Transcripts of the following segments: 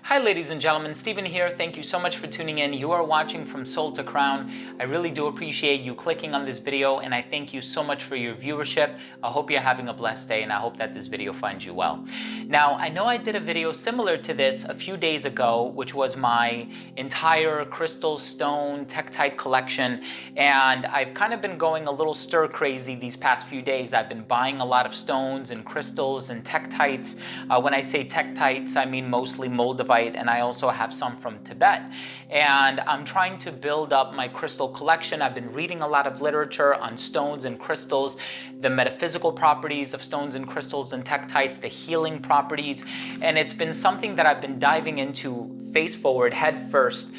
Hi ladies and gentlemen, Stephen here. Thank you so much for tuning in. You are watching From Soul to Crown. I really do appreciate you clicking on this video, and I thank you so much for your viewership. I hope you're having a blessed day, and I hope that this video finds you well. Now, I know I did a video similar to this a few days ago, which was my entire crystal stone Tektite collection, and I've kind of been going a little stir crazy these past few days. I've been buying a lot of stones and crystals and Tektites. When I say Tektites, I mean mostly Moldavite, and I also have some from Tibet. And I'm trying to build up my crystal collection. I've been reading a lot of literature on stones and crystals, the metaphysical properties of stones and crystals and Tektites, the healing properties, and it's been something that I've been diving into face forward, head first,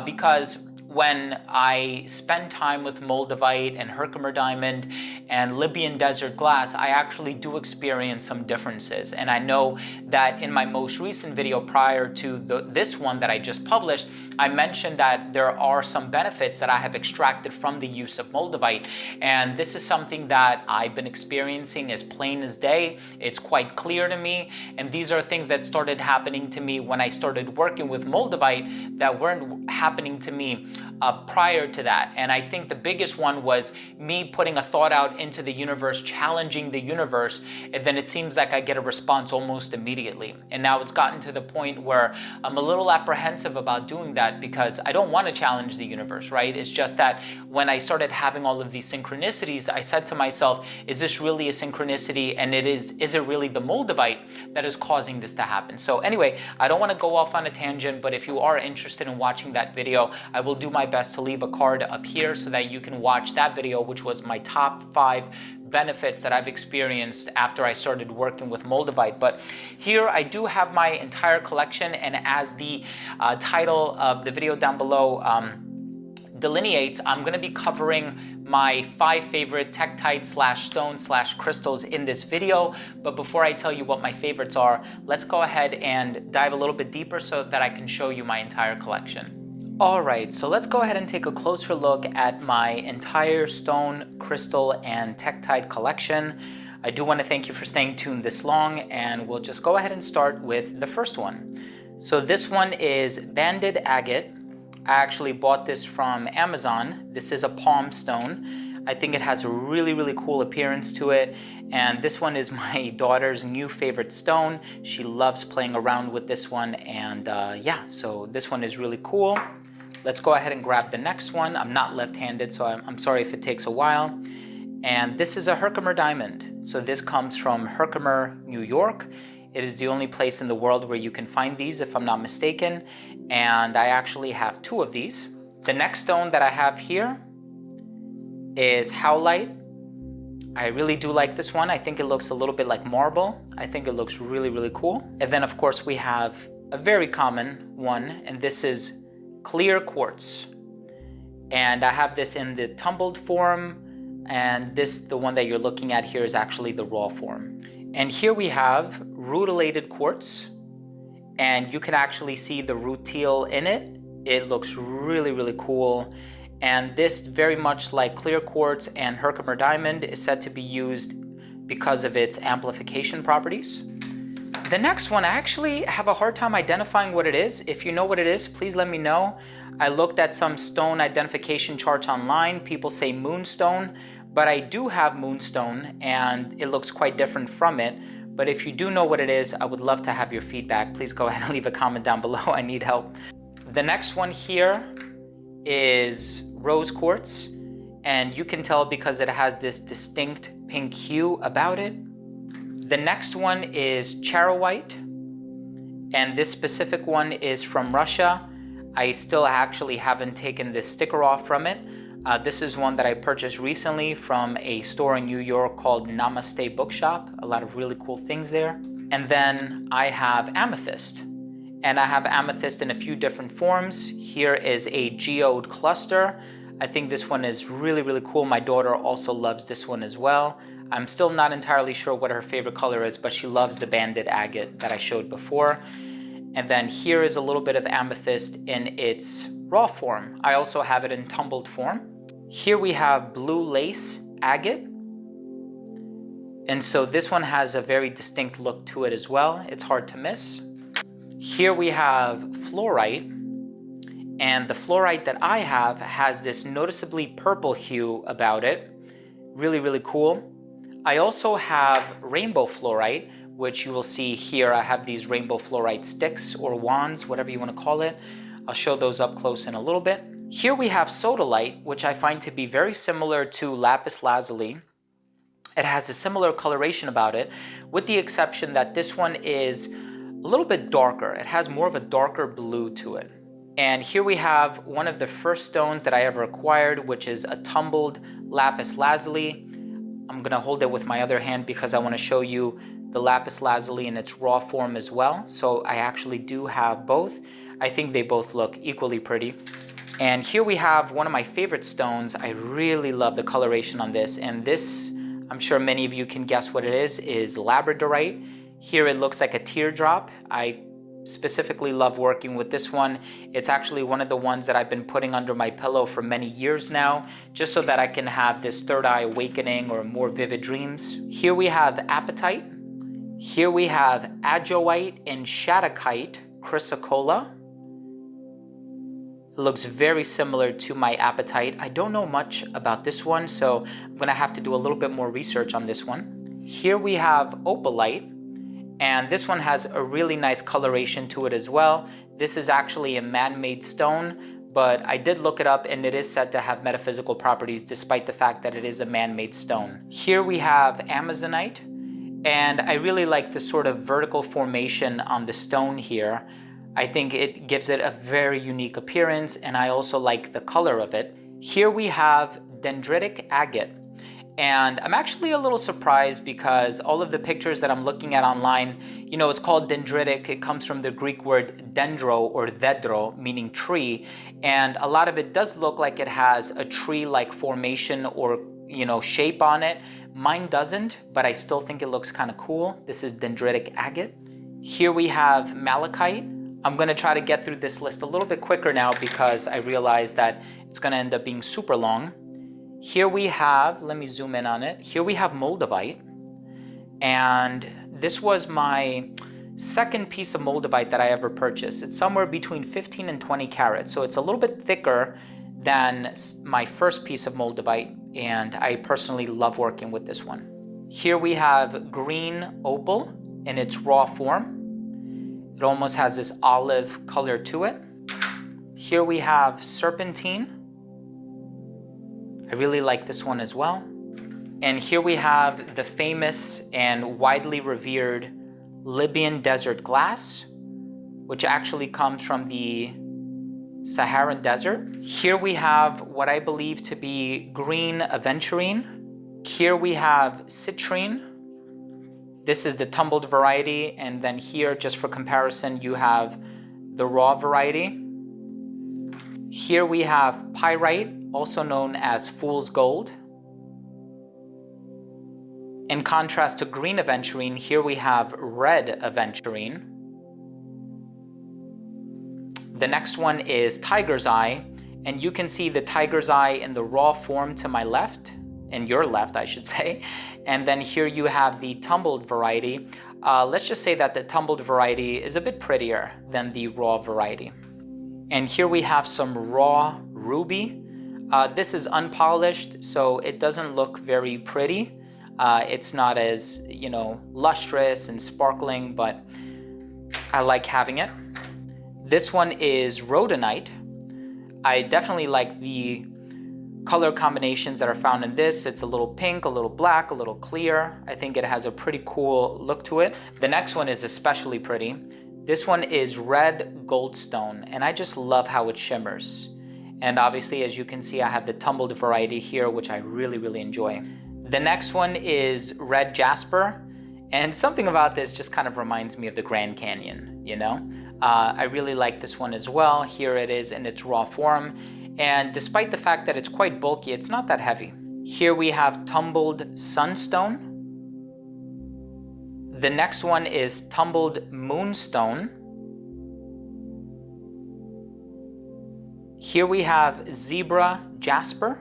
because when I spend time with Moldavite and Herkimer diamond and Libyan desert glass, I actually do experience some differences. And I know that in my most recent video prior to this one that I just published, I mentioned that there are some benefits that I have extracted from the use of Moldavite. And this is something that I've been experiencing as plain as day. It's quite clear to me. And these are things that started happening to me when I started working with Moldavite that weren't happening to me prior to that. And I think the biggest one was me putting a thought out into the universe, challenging the universe, and then it seems like I get a response almost immediately. And now it's gotten to the point where I'm a little apprehensive about doing that because I don't want to challenge the universe, right? It's just that when I started having all of these synchronicities, I said to myself, is this really a synchronicity? And is it really the Moldavite that is causing this to happen? So anyway, I don't want to go off on a tangent, but if you are interested in watching that video, I will do my best to leave a card up here so that you can watch that video, which was my top 5 benefits that I've experienced after I started working with Moldavite. But here I do have my entire collection, and as the title of the video down below delineates, I'm going to be covering my 5 favorite Tektite / stone / crystals in this video. But before I tell you what my favorites are, let's go ahead and dive a little bit deeper so that I can show you my entire collection. Alright, so let's go ahead and take a closer look at my entire stone, crystal, and Tektite collection. I do want to thank you for staying tuned this long, and we'll just go ahead and start with the first one. So this one is banded agate. I actually bought this from Amazon. This is a palm stone. I think it has a really cool appearance to it, and this one is my daughter's new favorite stone. She loves playing around with this one, and yeah, so this one is really cool. Let's go ahead and grab the next one. I'm not left-handed, so I'm sorry if it takes a while. And this is a Herkimer diamond. So this comes from Herkimer, New York. It is the only place in the world where you can find these, if I'm not mistaken. And I actually have 2 of these. The next stone that I have here is howlite. I really do like this one. I think it looks a little bit like marble. I think it looks really cool. And then of course we have a very common one, and this is clear quartz. And I have this in the tumbled form, and the one that you're looking at here is actually the raw form. And here we have rutilated quartz, and you can actually see the rutile in it. It looks really cool. And this, very much like clear quartz and Herkimer diamond, is said to be used because of its amplification properties. The next one, I actually have a hard time identifying what it is. If you know what it is, please let me know. I looked at some stone identification charts online. People say moonstone, but I do have moonstone, and it looks quite different from it. But if you do know what it is, I would love to have your feedback. Please go ahead and leave a comment down below. I need help. The next one here is rose quartz, and you can tell because it has this distinct pink hue about it. The next one is charoite, and this specific one is from Russia. I still actually haven't taken this sticker off from it. This is one that I purchased recently from a store in New York called Namaste Bookshop. A lot of really cool things there. And then I have amethyst, and I have amethyst in a few different forms. Here is a geode cluster. I think this one is really cool. My daughter also loves this one as well. I'm still not entirely sure what her favorite color is, but she loves the banded agate that I showed before. And then here is a little bit of amethyst in its raw form. I also have it in tumbled form. Here we have blue lace agate. And so this one has a very distinct look to it as well. It's hard to miss. Here we have fluorite, and the fluorite that I have has this noticeably purple hue about it. Really, really cool. I also have rainbow fluorite, which you will see here. I have these rainbow fluorite sticks or wands, whatever you want to call it. I'll show those up close in a little bit. Here we have sodalite, which I find to be very similar to lapis lazuli. It has a similar coloration about it, with the exception that this one is a little bit darker. It has more of a darker blue to it. And here we have one of the first stones that I ever acquired, which is a tumbled lapis lazuli. I'm gonna hold it with my other hand because I wanna show you the lapis lazuli in its raw form as well. So I actually do have both. I think they both look equally pretty. And here we have one of my favorite stones. I really love the coloration on this. And this, I'm sure many of you can guess what it is Labradorite. Here it looks like a teardrop. I specifically love working with this one. It's actually one of the ones that I've been putting under my pillow for many years now, just so that I can have this third eye awakening or more vivid dreams. Here we have apatite. Here we have ajoite and shattuckite chrysocolla. It looks very similar to my apatite. I don't know much about this one, so I'm gonna have to do a little bit more research on this one. Here we have opalite. And this one has a really nice coloration to it as well. This is actually a man-made stone, but I did look it up and it is said to have metaphysical properties despite the fact that it is a man-made stone. Here we have amazonite, and I really like the sort of vertical formation on the stone here. I think it gives it a very unique appearance, and I also like the color of it. Here we have dendritic agate. And I'm actually a little surprised because all of the pictures that I'm looking at online, you know, it's called dendritic. It comes from the Greek word dendro or dendro, meaning tree. And a lot of it does look like it has a tree-like formation or, you know, shape on it. Mine doesn't, but I still think it looks kind of cool. This is dendritic agate. Here we have malachite. I'm gonna try to get through this list a little bit quicker now because I realize that it's gonna end up being super long. Here we have, let me zoom in on it. Here we have Moldavite. And this was my second piece of Moldavite that I ever purchased. It's somewhere between 15 and 20 carats. So it's a little bit thicker than my first piece of Moldavite. And I personally love working with this one. Here we have green opal in its raw form. It almost has this olive color to it. Here we have serpentine. I really like this one as well. And here we have the famous and widely revered Libyan desert glass, which actually comes from the Saharan desert. Here we have what I believe to be green aventurine. Here we have citrine. This is the tumbled variety. And then here, just for comparison, you have the raw variety. Here we have pyrite, also known as fool's gold. In contrast to green aventurine, here we have red aventurine. The next one is tiger's eye, and you can see the tiger's eye in the raw form to my left, in your left, I should say. And then here you have the tumbled variety. Let's just say that the tumbled variety is a bit prettier than the raw variety. And here we have some raw ruby. This is unpolished, so it doesn't look very pretty. It's not as, you know, lustrous and sparkling, but I like having it. This one is rhodonite. I definitely like the color combinations that are found in this. It's a little pink, a little black, a little clear. I think it has a pretty cool look to it. The next one is especially pretty. This one is red goldstone, and I just love how it shimmers. And obviously, as you can see, I have the tumbled variety here, which I really, really enjoy. The next one is red jasper. And something about this just kind of reminds me of the Grand Canyon, you know? I really like this one as well. Here it is in its raw form. And despite the fact that it's quite bulky, it's not that heavy. Here we have tumbled sunstone. The next one is tumbled moonstone. Here we have zebra jasper.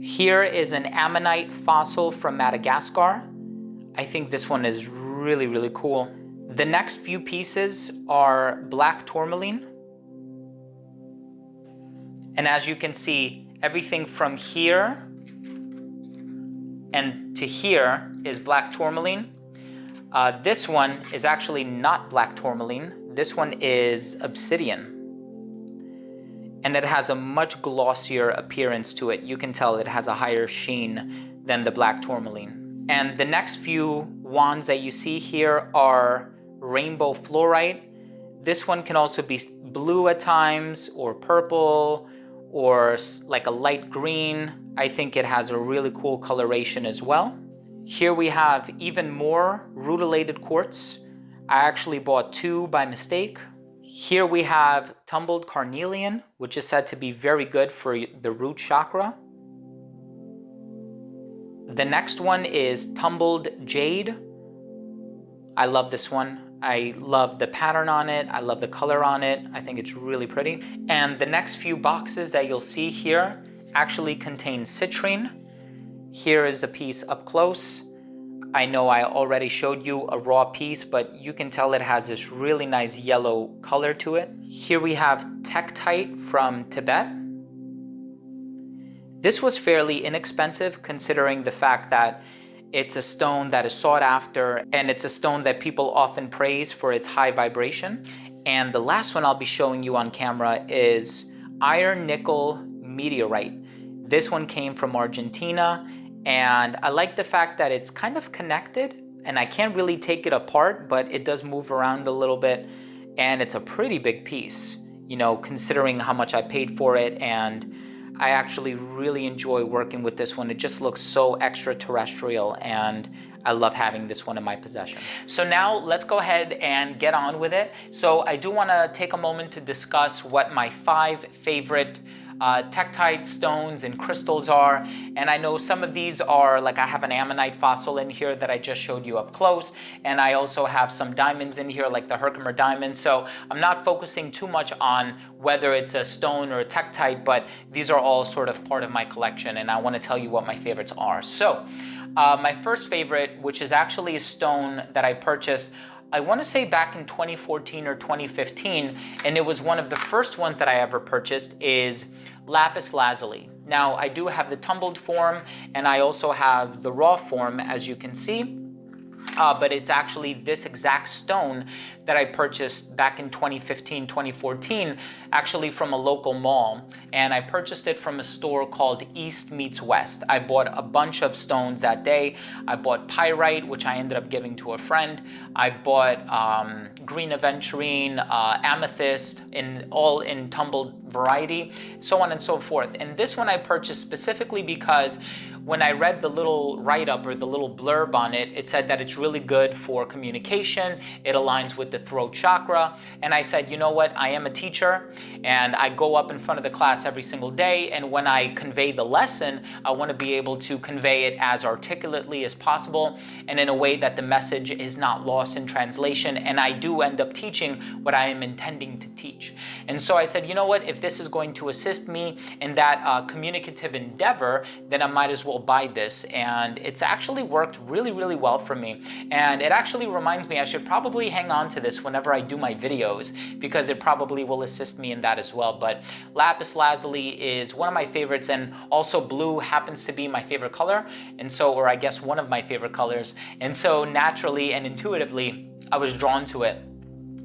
Here is an ammonite fossil from Madagascar. I think this one is really, really cool. The next few pieces are black tourmaline. And as you can see, everything from here and to here is black tourmaline. This one is actually not black tourmaline. This one is obsidian. And it has a much glossier appearance to it. You can tell it has a higher sheen than the black tourmaline. And the next few wands that you see here are rainbow fluorite. This one can also be blue at times, or purple, or like a light green. I think it has a really cool coloration as well. Here we have even more rutilated quartz. I actually bought 2 by mistake. Here we have tumbled carnelian, which is said to be very good for the root chakra. The next one is tumbled jade. I love this one. I love the pattern on it. I love the color on it. I think it's really pretty. And the next few boxes that you'll see here actually contain citrine. Here is a piece up close. I know I already showed you a raw piece, but you can tell it has this really nice yellow color to it. Here we have Tektite from Tibet. This was fairly inexpensive considering the fact that it's a stone that is sought after, and it's a stone that people often praise for its high vibration. And the last one I'll be showing you on camera is iron nickel meteorite. This one came from Argentina, and I like the fact that it's kind of connected, and I can't really take it apart, but it does move around a little bit, and it's a pretty big piece, you know, considering how much I paid for it. And I actually really enjoy working with this one. It just looks so extraterrestrial, and I love having this one in my possession. So now let's go ahead and get on with it. So I do want to take a moment to discuss what my 5 favorite tektite stones and crystals are. And I know some of these are, like I have an ammonite fossil in here that I just showed you up close, and I also have some diamonds in here like the Herkimer diamond. So I'm not focusing too much on whether it's a stone or a tektite, but these are all sort of part of my collection, and I want to tell you what my favorites are. So my first favorite, which is actually a stone that I purchased, I want to say back in 2014 or 2015, and it was one of the first ones that I ever purchased, is Lapis lazuli. Now, I do have the tumbled form, and I also have the raw form, as you can see. But it's actually this exact stone that I purchased back in 2015, 2014, actually from a local mall. And I purchased it from a store called East Meets West. I bought a bunch of stones that day. I bought pyrite, which I ended up giving to a friend. I bought green aventurine, amethyst, all in tumbled variety, so on and so forth. And this one I purchased specifically because when I read the little write-up or the little blurb on it, it said that it's really good for communication. It aligns with the throat chakra. And I said, you know what? I am a teacher, and I go up in front of the class every single day. And when I convey the lesson, I want to be able to convey it as articulately as possible and in a way that the message is not lost in translation. And I do end up teaching what I am intending to teach. And so I said, you know what? If this is going to assist me in that communicative endeavor, then I might as well buy this. And it's actually worked really, really well for me. And it actually reminds me I should probably hang on to this whenever I do my videos, because it probably will assist me in that as well. But lapis lazuli is one of my favorites, and also blue happens to be my favorite color, and so, or I guess one of my favorite colors. And so naturally and intuitively, I was drawn to it.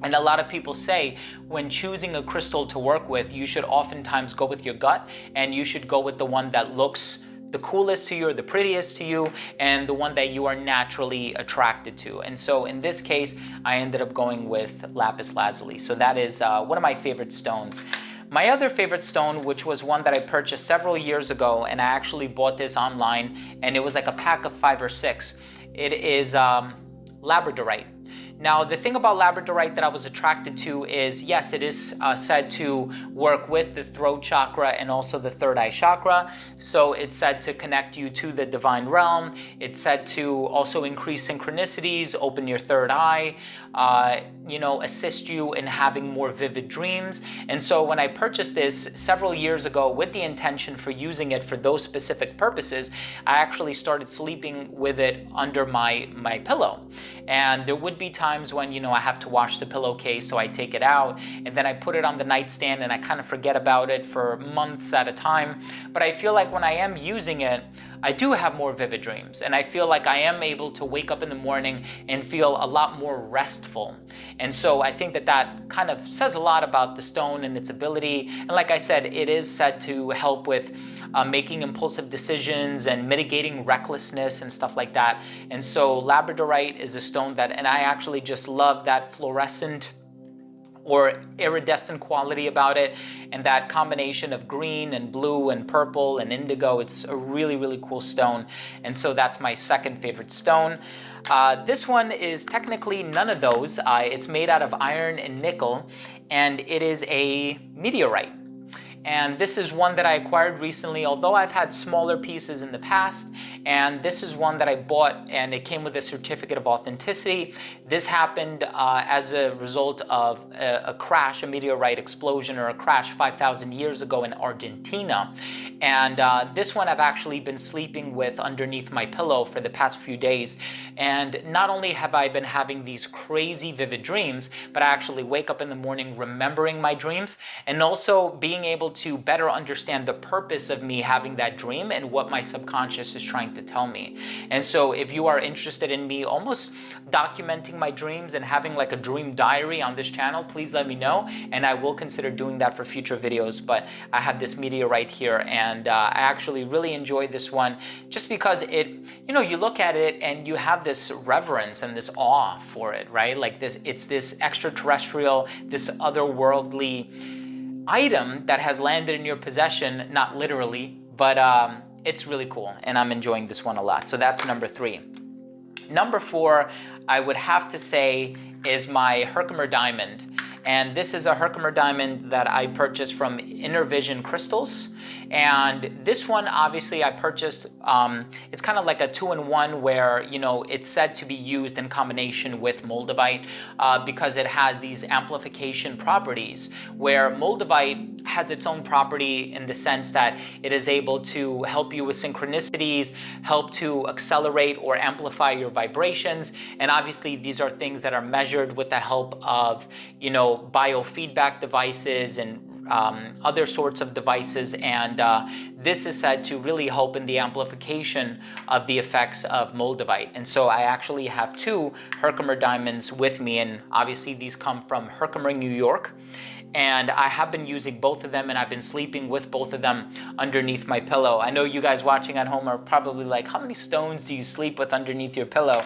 And a lot of people say when choosing a crystal to work with, you should oftentimes go with your gut, and you should go with the one that looks the coolest to you or the prettiest to you, and the one that you are naturally attracted to. And so in this case, I ended up going with lapis lazuli. So that is one of my favorite stones. My other favorite stone, which was one that I purchased several years ago, and I actually bought this online, and it was like a pack of 5 or 6. It is Labradorite. Now, the thing about Labradorite that I was attracted to is, yes, it is said to work with the throat chakra and also the third eye chakra. So it's said to connect you to the divine realm. It's said to also increase synchronicities, open your third eye, assist you in having more vivid dreams. And so when I purchased this several years ago with the intention for using it for those specific purposes, I actually started sleeping with it under my pillow. And there would be times times when, you know, I have to wash the pillowcase, so I take it out and then I put it on the nightstand and I kind of forget about it for months at a time. But I feel like when I am using it, I do have more vivid dreams, and I feel like I am able to wake up in the morning and feel a lot more restful. And so I think that that kind of says a lot about the stone and its ability. And like I said, it is said to help with making impulsive decisions and mitigating recklessness and stuff like that. And so Labradorite is a stone that, and I actually just love that fluorescent or iridescent quality about it, and that combination of green and blue and purple and indigo. It's a really, really cool stone, and so that's my second favorite stone. This one is technically none of those. It's made out of iron and nickel, and it is a meteorite. And this is one that I acquired recently, although I've had smaller pieces in the past. And this is one that I bought, and it came with a certificate of authenticity. This happened as a result of a crash, a meteorite explosion or a crash 5,000 years ago in Argentina. And this one I've actually been sleeping with underneath my pillow for the past few days. And not only have I been having these crazy vivid dreams, but I actually wake up in the morning remembering my dreams, and also being able to better understand the purpose of me having that dream and what my subconscious is trying to tell me. And so if you are interested in me almost documenting my dreams and having like a dream diary on this channel, please let me know, and I will consider doing that for future videos. But I have this meteorite here, and I actually really enjoy this one just because it, you know, you look at it and you have this reverence and this awe for it, right? Like this, it's this extraterrestrial, this otherworldly item that has landed in your possession, not literally, but it's really cool, and I'm enjoying this one a lot. So that's number 3. Number 4, I would have to say, is my Herkimer diamond. And this is a Herkimer diamond that I purchased from Inner Vision Crystals. And this one, obviously, I purchased, it's kind of like a 2-in-1 where, you know, it's said to be used in combination with Moldavite because it has these amplification properties, where Moldavite has its own property in the sense that it is able to help you with synchronicities, help to accelerate or amplify your vibrations. And obviously, these are things that are measured with the help of, you know, biofeedback devices and other sorts of devices, and this is said to really help in the amplification of the effects of Moldavite. And so I actually have 2 Herkimer diamonds with me, and obviously these come from Herkimer, New York. And I have been using both of them, and I've been sleeping with both of them underneath my pillow. I know you guys watching at home are probably like, how many stones do you sleep with underneath your pillow?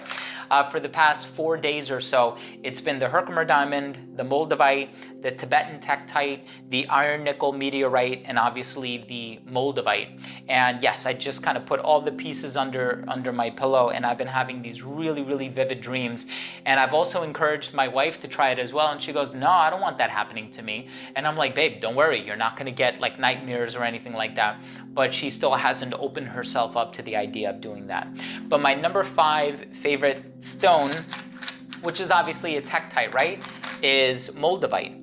For the past 4 days or so, it's been the Herkimer diamond, the Moldavite, the Tibetan Tektite, the iron nickel meteorite, and obviously the Moldavite. And yes, I just kind of put all the pieces under my pillow, and I've been having these really, really vivid dreams. And I've also encouraged my wife to try it as well, and she goes, no, I don't want that happening to me. And I'm like, babe, don't worry, you're not gonna get like nightmares or anything like that. But she still hasn't opened herself up to the idea of doing that. But my number 5 favorite stone, which is obviously a Tektite, right, is Moldavite.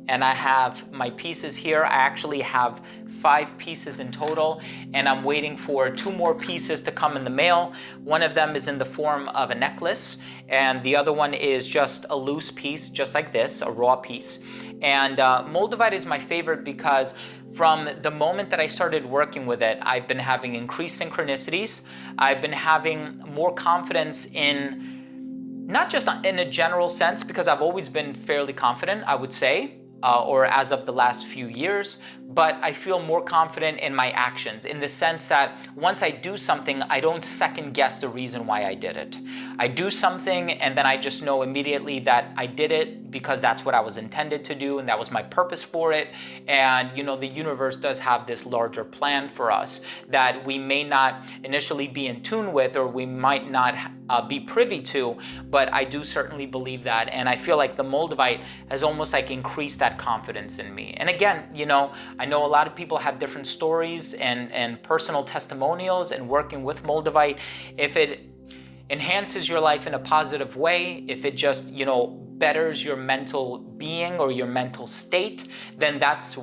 And I have my pieces here. I actually have 5 pieces in total, and I'm waiting for 2 more pieces to come in the mail. One of them is in the form of a necklace, and the other one is just a loose piece, just like this, a raw piece. And Moldavite is my favorite because from the moment that I started working with it, I've been having increased synchronicities. I've been having more confidence in, not just in a general sense, because I've always been fairly confident, I would say, or as of the last few years, but I feel more confident in my actions, in the sense that once I do something, I don't second guess the reason why I did it. I do something and then I just know immediately that I did it because that's what I was intended to do and that was my purpose for it. And you know, the universe does have this larger plan for us that we may not initially be in tune with, or we might not be privy to, but I do certainly believe that. And I feel like the Moldavite has almost like increased that confidence in me. And again, you know, I know a lot of people have different enhances your life in a positive way, if it just, betters your mental being or your mental state, then that's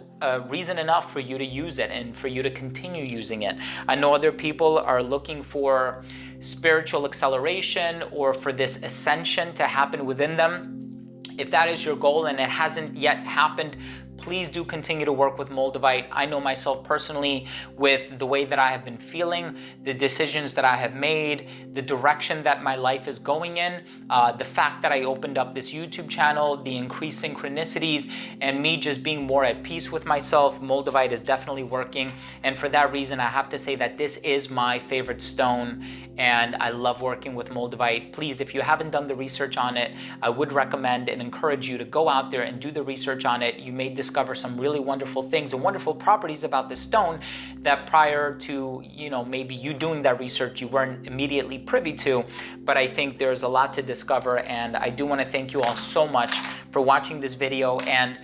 reason enough for you to use it and for you to continue using it. I know other people are looking for spiritual acceleration or for this ascension to happen within them. If that is your goal and it hasn't yet happened, please do continue to work with Moldavite. I know myself personally, with the way that I have been feeling, the decisions that I have made, the direction that my life is going in, the fact that I opened up this YouTube channel, the increased synchronicities, and me just being more at peace with myself, Moldavite is definitely working. And for that reason, I have to say that this is my favorite stone, and I love working with Moldavite. Please, if you haven't done the research on it, I would recommend and encourage you to go out there and do the research on it. You may discover some really wonderful things and wonderful properties about this stone that prior to, maybe you doing that research, you weren't immediately privy to. But I think there's a lot to discover, and I do want to thank you all so much for watching this video. And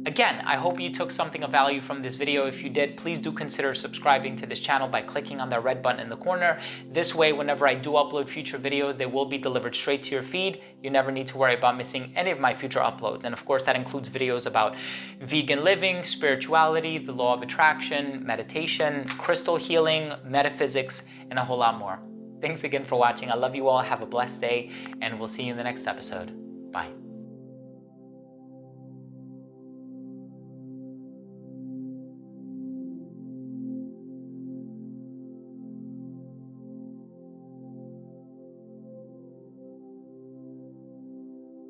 again, I hope you took something of value from this video. If you did, please do consider subscribing to this channel by clicking on that red button in the corner. This way, whenever I do upload future videos, they will be delivered straight to your feed. You never need to worry about missing any of my future uploads. And of course, that includes videos about vegan living, spirituality, the law of attraction, meditation, crystal healing, metaphysics, and a whole lot more. Thanks again for watching. I love you all. Have a blessed day, and we'll see you in the next episode. Bye.